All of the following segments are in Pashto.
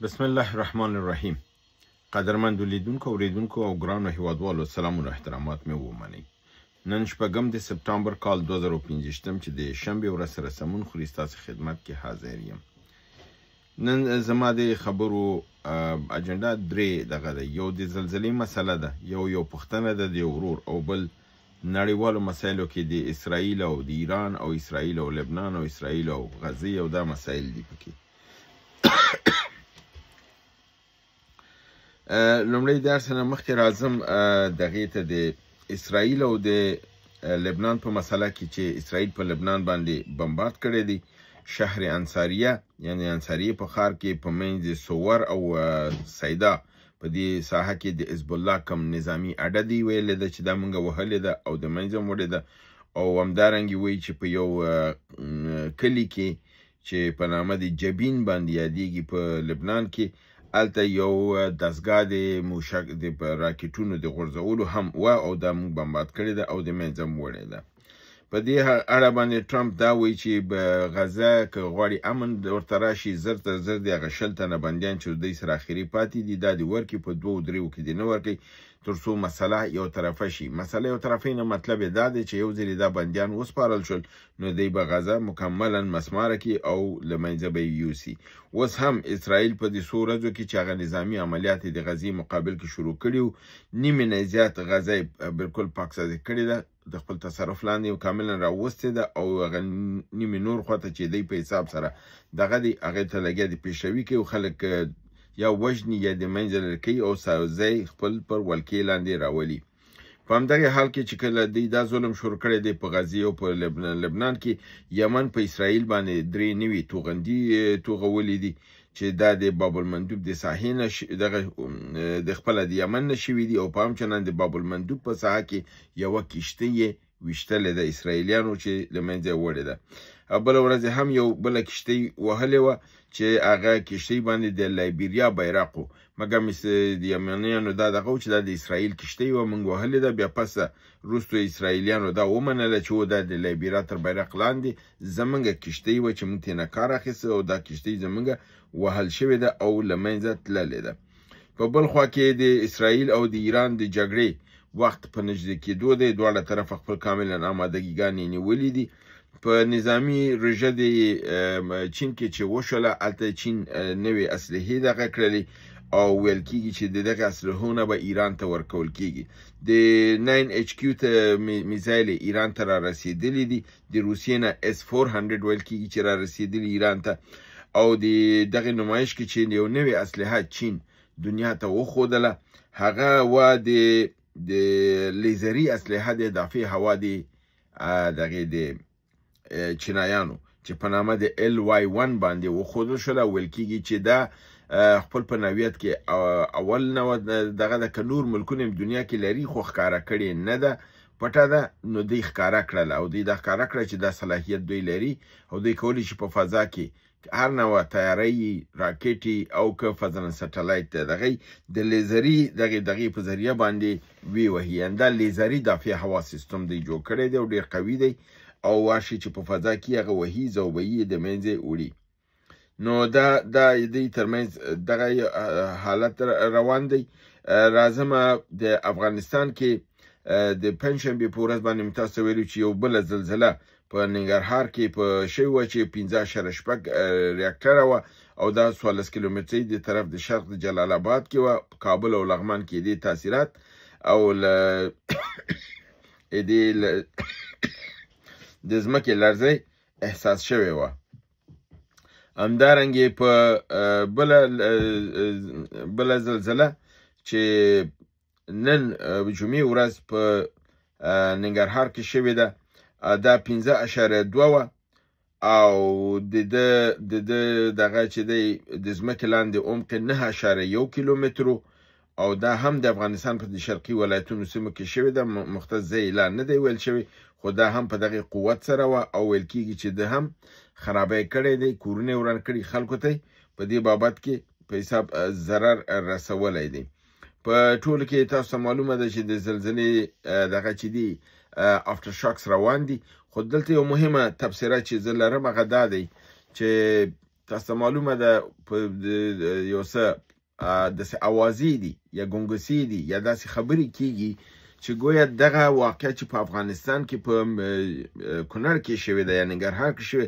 بسم الله الرحمن الرحیم. قدرمنو لیدونکو اوریدونکو او ګرانو هیوادوالو سلامونه احترامات مې ومنئ. نن شپږم د سپټمبر کال 2015 چې د شنبې ورځ سره سمون خوري ستاسو خدمت کې حاضر یم. نن زما د خبرو اجنډا درې دغه ده. یو د زلزلې مسله ده، یو پوښتنه ده د ورور، او بل نړیوالو مسایلو کې د اسرائیل او د ایران او اسرائیل او لبنان او اسرائیل او غزه او دا مسایل دي پکې. لومړی درس نه مخکې راځم دغې ته د اسرائیل او د لبنان په مسله کې چې اسرائیل په لبنان باندې بمبارد کړی دی. شهر انصاریه یعنی انصاریه په ښار کې په منځ سور او سیدا په دې ساحه کې د حزب الله کم نظامی اډه دی ویلې ده چې دا مونږ وهلې ده او د منځه وړې ده، او همدارنګې وایي چې په یو کلي کې چې په نامه د جبین باندې یادیږي په لبنان کې، هلته یو دستګاه د موشک د راکټونو د غورځولو هم وه او دا موږ بمبارد کړې ده او د منځه هم وړې ده. په دې اړه باندې ټرمپ دا وایي چې په غزه که غواړي امن ورته راشي، زر تر زر د هغه 20 تنه بندیان چې دوی سره اخري پاتې دي دا دې ورکړي، په 2-3 کې دې نه ورکړي تر څو مسله یو طرفه شي. مسله یو طرفه نه مطلب یې دا دی چې یو ځل دا بندیان وسپارل شول نو دوی به غزه مکملا مسماره کړي او له منځه به یې یوسي. اوس هم اسرائیل په دې څو ورځو کې چې هغه نظامي عملیات د غزې مقابل کې شروع کړي وو، نیمې نه زیات غزه بالکل پاکسازي کړې ده، د خپل تصرف لاندې یو کاملا راوستې ده، او هغه نیمې نور خواته چې دی په حساب سره دغه دی هغې ته لګیا د پیشروي کوي او خلک یا وژني یا د منځه لرې کوي او سازی خپل پر ولکې لاندې راولي. په همدغه حال کې چې کله دوی دا ظلم شروع کړی دی په غزې او په لبنان کې، یمن په اسرائیل باندې 3 نوي توغندي توغولې دي چې دا د باب المندوب د ساحې نه دغه د خپله د یمن نه شوي دي، او په همچنان د باب المندوب په ساحه کې یوه کښتۍ یې ویشتلې ده اسرائیلیانو چې له منځه یې وړې ده. بله ورځ هم یو بله کښتۍ وهلې وه چې هغه کښتۍ باندې د لایبیریا بیرق و، مګر د یمنیانو دا دغه و چې دا د اسرائیل کښتۍ وه، موږ وهلې ده. بیا پس وروستو اسرائیلیانو دا ومنله چې و دا د لایبیریا تر بیرق لاندې زموږ کښتۍ وه چې موږ ترې نه کار اخیسته او دا کښتۍ زموږ وهل شوې ده او له منځه تللې ده. په بل خوا کې د اسرائیل او د ایران د جګړې وخت په نږدې کېدو دی، دواړه طرفه خپل کاملا آمادګیګانې نیولې دي. په نظامی رژه د چین کې چې وشوله هلته چین نوې اسلحې دغه کړلې او ویل کېږي چې د دغه اسلحو نه به ایران ته ورکول کېږي. د 9HQ ته میزایل ایران ته را رسېدلي دي، د روسیې نه S-400 ویل کېږي چې را رسېدلي ایران ته، او د دغه نمایش کې چې یو نوې اسلحه چین دنیا ته وښودله هغه وه د لیزري اسلحه د دافع هوا د دغې د چینایانو چې په نامه د LY-1 باندې وښودل شوله. ویل کېږي چې دا خپل په نوعیت کې اول نوع دغه د که نور ملکونه دنیا کې لري خو ښکاره کړې نه ده، پټه ده، نو دوی ښکاره کړله او دوی دا ښکاره کړه چې دا صلاحیت دوی لري او دوی کولی شي په فضا کې هر نوع تیارۍ، راکټي او که فضا سټلایټ دغه د لیزري دغې په ذریعه باندې ووهي. دا لیزري دافع هوا سیستم دی جوړ کړی دی او ډېر قوي دی، او واشي چې په فضا کې هغه وهي زوبهي د منځه وړي. نو دا دوی ترمنځ دغه حالت روان دی. راځم د افغانستان کې د پنجشنبې په ورځ باندې مې تاسو ویلي چې یو بله زلزله په ننګرهار کې په شوې وه چې 15.6 ریاکټره وه او دا 14 کیلومترۍ د طرف د شرق د جلال آباد کې وه، کابل او لغمان کې دې تاثیرات او د ځمکې لړزې احساس شوې وه. همدارنګې په بله زلزله چې نن جمعې ورځ په ننګرهار کې شوې ده دا 15.2 وه او د دغه چې دی د ځمکې لاندې عمق 9.1 کیلومتر او دا هم د افغانستان په شرقي ولایتونو سیمو کې شوې ده. مختص ځای اعلان نه دی ویل شوی، خو دا هم په دغه قوت سره وه او ویل کېږي چې ده هم خرابی کړی دی، کورونه یې وران کړي خلکو ته، په دې بابت کې په حساب ضرر رسولی دی. په ټولو کې تاسو معلومه ده چې د زلزلې دغه چې دی افټر شاکس روان دي، خو دلته یو مهمه تبصره چې زه لرم هغه دا دی چې تاسو معلومه ده یو څه داسې اوازې دي یا ګونګسې دي یا داسې خبرې کیږي چې ګویا دغه واقعه چې په افغانستان کې په کونړ کې شوې ده یا ننګرهار کې شوې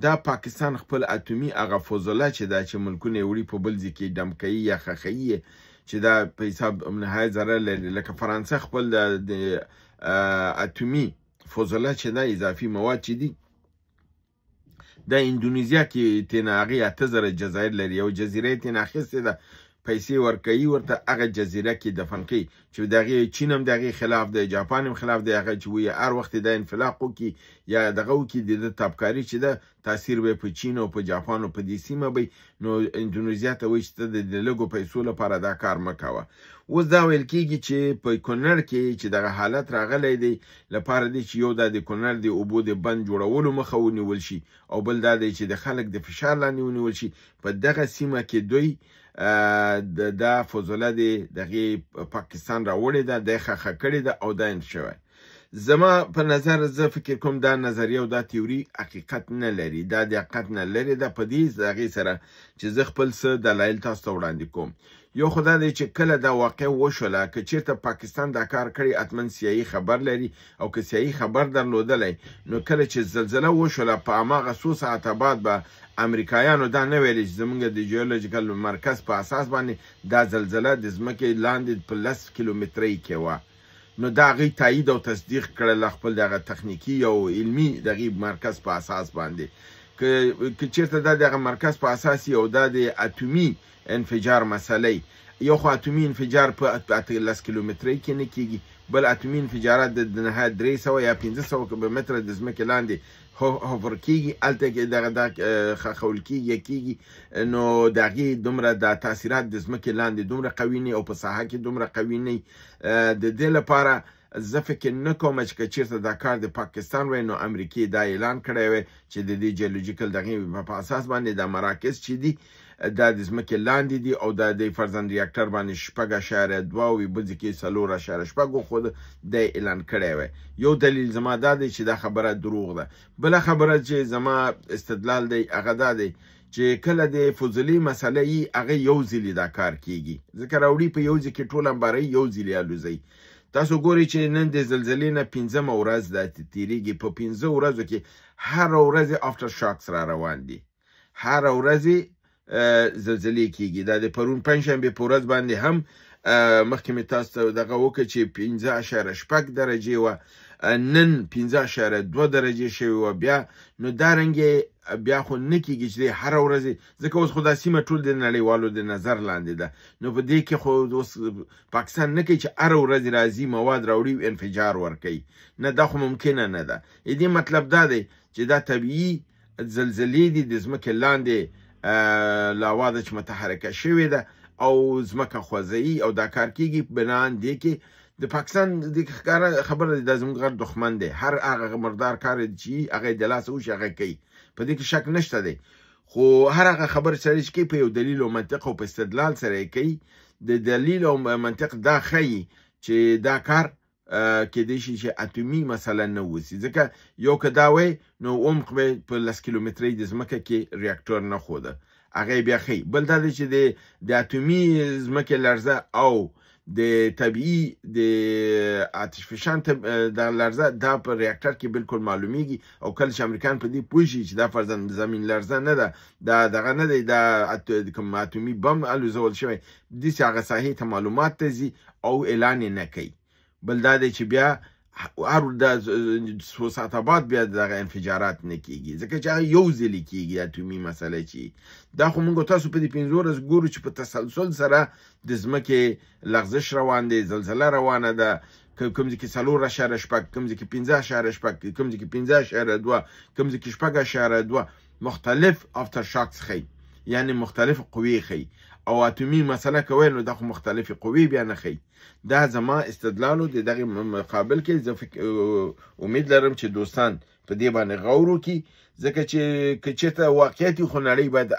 دا پاکستان خپل اتومي هغه فضله چې دا چې ملکونه یې وړي په بل ځای کې ډم کوي یا ښخوي چې دا په حساب نهایت ضرر لري لکه فرانسه خپل د اتومي فضله چې دا اضافي مواد چې دي د اندونیزیا کې تینا هغې 8000 جزایر لري یو جزیره یې تینا اخیستې ده پیسې ورکوي ورته هغه جزیره کې دفن کوي چې د هغې چین هم د هغې خلاف دی جاپان هم خلاف دی هغه چې وایي هر وخت د انفلاق وکړي یا دغه وکړي د ده تابکاري چې ده تاثیر به په چین او په جاپان او په دې سیمه به نو اندونیزیا ته وایي چې ته د لږو پیسو لپاره دا کار مه کوه اوس دا ویل کېږي چې په کونړ کې چې دغه حالت راغلی دی لپاره دی چې یو دا د کونړ د اوبو د بند جوړولو مخه ونیول شي او بل دا دی چې د خلک د فشار لاندې ونیول شي په دغه سیمه کې دوی دا فضله دی دغه پاکستان راوړې ده د ښخه کړې ده او دا شوی زما په نظر زه فکر کوم دا نظریه او دا تیوري حقیقت نه لري دا د حقیقت نه لري دا په دې هغې سره چې زه خپل څه دلایل تاسو ته وړاندې کوم یو خو دا دی چې کله دا واقع وشوله که چېرته پاکستان دا کار کړی حتما سیاهي خبر لري او که سیاهي خبر درلودلی نو کله چې زلزله وشوله په هماغه څو ساعته بعد به امریکایانو دا نه ویلي چې زموږ د جیولوجیکل مرکز په اساس باندې دا زلزله د ځمکې لاندې په 10 کیلومترۍ کې وه نو دا هغې تایید او تصدیق کړل خپل دغه تخنیکي او علمي دغې مرکز په اساس باندې که چېرته دا دغه مرکز په اساس او دا د اتومي انفجار مسئله یو خو اتومي انفجار په 10 کیلومترۍ کې نه کیږي بل اتومي انفجارات د نهایت 300 یا 500 متره د ځمکې لاندې هوفر کیږي هلته کې دغه خښول کیږي نو د هغې دومره د تاثیرات د ځمکې لاندې دومره قوي نه او په ساحه کې دومره قوي نه د دې لپاره زه فکر نه کوم چې که چېرته دا کار د پاکستان وی نو امریکې دا اعلان کړی وی چې د دې جیولوجیکل دغې په اساس باندې دا مراکز چې دي دا د ځمکې لاندې دي او دا د فرزن ریاکټر باندې 6.2 او بل ځای کې 4.6 خو دی اعلان کړی وی یو دلیل زما دا دی چې دا خبره دروغ ده بله خبره چې زما استدلال دی هغه دا دی چې کله د فضولي مسله یي هغه یو ځلې دا کار کیږي ځکه راوړي په یو ځای کې ټول انبارۍ یو ځلې الوځي تاسو ګورئ چې نن د زلزلې نه 5مه ورځ ده تیریږي په 5 ورځو کې هره ورځ افټر شاکس را روان دي هره ورځ زلزلې کیږي دا د پرون پنجشنبې په ورځ باندې هم مخکې مې تاسو ته دغه وکړه چې 5.6 درجې وه نن 5.2 درجې شوې وه بیا نو دارنګې بیا خو نه کیږي چې هره ورځ ځکه اوس خو دا سیمه ټول د نړیوالو د نظر لاندې ده نو په دې کې خو اوس پاکستان نه کوي چې هره ورځ راځي مواد راوړي انفجار ورکوي نه دا خو ممکنه نه ده دې مطلب دا دی چې دا طبیعي زلزلې دي د ځمکې لاندې لاوا ده چې متحرکه شوې ده او ځمکه خوځوي او دا کار کیږي بنان دې کې د پاکستان د خبره د زموږ غټ دښمن دی هر هغه مردار کار چې هغه د لاسه وشي هغه کوي په دې کې شک نشته دی خو هر هغه خبره سره چې کوي په یو دلیل او منطق او په استدلال سره یې کوي د دلیل او منطق دا ښیي چې دا کار کېدای شي چې اتومي مثلا نه وسي ځکه یو که دا وی نو عمق به په 10 کیلومترۍ د ځمکه کې ریاکټور نه ښوده هغه بیا ښیي بل دا دی چې د اتومي ځمکې لرزه او د طبیعي د آتش فشان د لرزه دا په ریاکټر کې بالکل معلومیږي او کله چې امریکایان په دې پوه شي چې دا فرضاً زمین لرزه نه ده دا دغه نه دی دا کوم اتومي بم الوزول شوی داسې هغه ساحې ته معلومات ته ځي او اعلان یې نه کوي بل دا دی چې بیا هر د څو ساعته بعد بیا دغه انفجارات نه کیږي ځکه چې هغه یو ځلې کیږي اتومي مسله چې دا خو موږ تاسو په دې 15 ورځ ګورو چې په تسلسل سره د ځمکې لغزش روان دی زلزله روانه ده کوم ځای کې 4.6 کوم ځای کې 5.6 کوم ځای کې 5.2 کوم ځای کې 6.2 مختلف افتر شاکس ښیي یعنی مختلف قوې ښیي او اتومي مسله کوي نو دا خو مختلفې قوې بیا نه ښیي دا زما استدلالو د دغه مقابل کې زه امید لرم چې دوستان په دې باندې غور وکړي ځکه چې که چېرته واقعیت خو نړۍ باید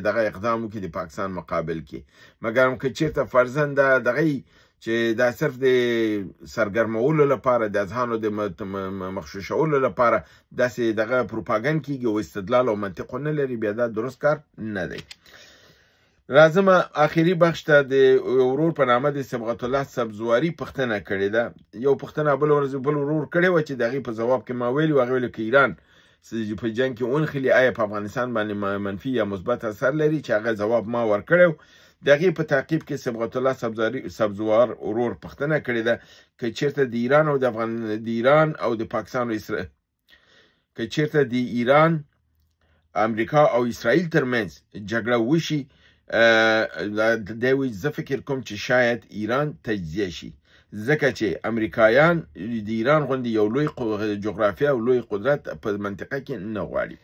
دغه اقدام وکړي د پاکستان مقابل کې مګر که چېرته فرضاً دغه چې دا صرف د سرګرمولو لپاره د اذهانو د مغشوشولو لپاره داسې دغه پروپاګند کیږي او استدلال او منطق نه لري، بیا دا درست کار نه دی. راځم آخري بخش ته. د ورور په نامه د صبغت الله سبزواري پوښتنه کړې ده. یو پوښتنه بل ورور کړې وه چې د هغې په ځواب کې ما ویلي و، هغې ویلي که ایران په جنګ کې ونښلي آیا په افغانستان باندې منفي یا مثبت اثر لري، چې هغه ځواب ما ورکړی و. د هغې په تعقیب کې صبغت الله سبزوار ورور پوښتنه کړې ده که چېرته د ایران او د پاکستان که چېرته د ایران، امریکا او اسرائیل ترمنځ جګړه وشي، دی وایي زه فکر کوم چې شاید ایران تجزیه شي، ځکه چې امریکایان د ایران غوندې یو لوی جغرافیه او لوی قدرت په منطقه کې نه غواړي.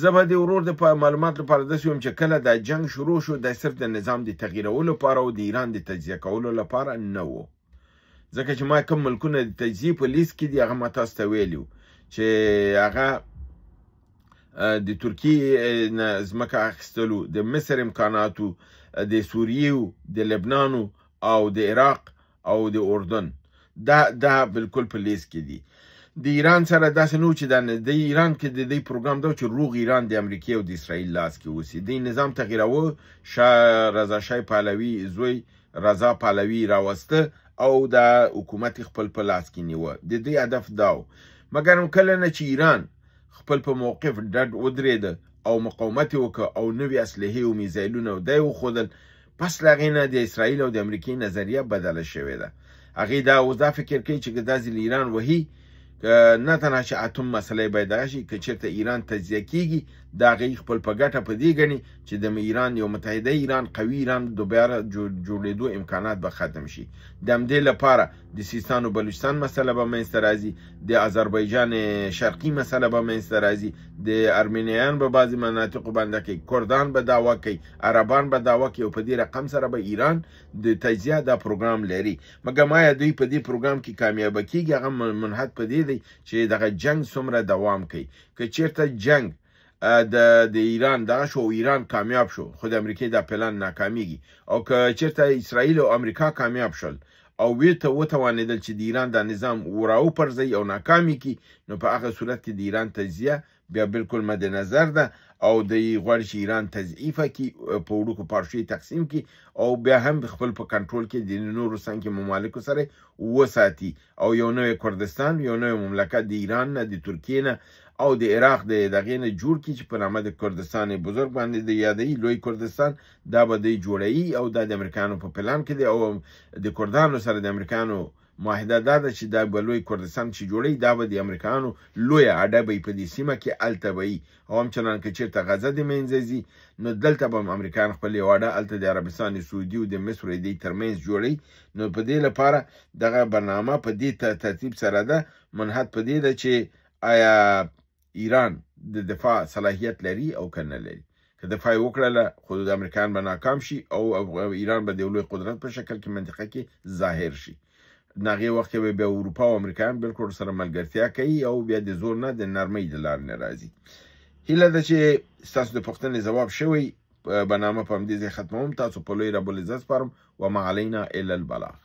زه به د ورور د معلومات لپاره داسې ویم چې کله دا جنګ شروع شو دا صرف د نظام د تغییرولو لپاره او د ایران د تجزیه کولو لپاره نه و، ځکه چې ما کوم ملکونه د تجزیې په لیست کې دي هغه ما تاسو ته ویلي و چې هغه د ترکیې نه ځمکه اخیستلو، د مصر امکاناتو، د سوریې، د لبنان او د عراق او د اردن، دا بالکل په لیست کې دي. د ایران سره داسې نه و چې د ایران کې د دې پروګرام دا چې روغ ایران د امریکې او د اسرائیل لاس کې اوسي. د نظام تغییراوه، رضا شاه پهلوي زوی رضا پهلوي راوسته او د حکومت خپل په لاس کې نیوه. د دې هدف دا و، مګر کله نه چې ایران خپل په موقف ډډ ودرېده او مقاومت یې وکړه او نوې اسلحې او میزایلونه دی وښودل، پس له هغې نه د اسرائیل او د امریکې نظریه بدله شوې ده. هغې اوس دا فکر کوي چې که دا ځل ایران وهي، نه تنها چې اتم مسله باید دغه شي، که چېرته ایران تجزیه کیږي د هغې خپل په ګټه په دې ګڼي چې د ایران یو متحده ایران، قوي ایران دوباره جوړېدو امکانات به ختم شي. د همدې لپاره د سیستان و بلوچستان مسله به منځته راځي، د آذربایجان شرقي مسله به منځته راځي، د ارمنیان به بعضې مناطقو باندې کوي، کردان به دعوا کوي، عربان به دعوا کوي او په دې رقم سره به ایران د تجزیه دا پروګرام لري. مګر مایا دوی په دې پروګرام کې کامیابه کیږي هغه منحط په دې دی چې دغه جنگ څومره دوام کوي. که چېرته جنگ د ایران دغه شو او ایران کامیاب شو، خو د امریکې دا پلان ناکامیږي، او که چېرته اسرائیل او امریکا کامیاب شول او وتوانېدل چې د ایران دا نظام راوپرځوي او ناکامي کړي، نو په هغه صورت کې د ایران تجزیه بیا بالکل مد نظر ده او دوی غواړي چې ایران تضعیفه کړي، په وړوکو پارچو تقسیم کړي او بیا هم خپل په کنټرول کې د نورو سنګي ممالکو سره وساتي او یو نوی کردستان، یو نوی مملکت د ایران نه، د ترکیې نه او د عراق د دغې نه جوړ کړي چې په نامه د کردستان بزرګ باندې د یادوي، لوی کردستان. دا به دوی جوړوي او دا د امریکانو په پلان کې دی او د کردانو سره د امریکانو معاهده دا ده چې دا به لوی کردستان چې جوړوي دا به د امریکانو لویه اډه به په دې سیمه کې هلته به وي، او همچنان که چېرته غزه د منځه ځي نو دلته به امریکایان خپل یو اډه هلته د عربستان سعودي او د مصر د ترمنځ جوړوي. نو په دې لپاره دغه برنامه په دې ترتیب سره ده، منحط په دې ده چې آیا ایران د دفاع صلاحیت لري او که نه لري. که دفاع یې وکړله خو د امریکایان به ناکام شي او ایران به د یو لوی قدرت په شکل کې منطقه کې ظاهر شي. هغې وخت کې به بیا اروپا او امریکایان بالکل سره ملګرتیا کوي او بیا د زور نه د نرمۍ د لارې نه راځي. هیله ده چې ستاسو د پوښتنې ځواب شوی. برنامه په همدې ځای ختموم. تاسو په لوی رب العزت سپارم. وما علینا الا البلاغ.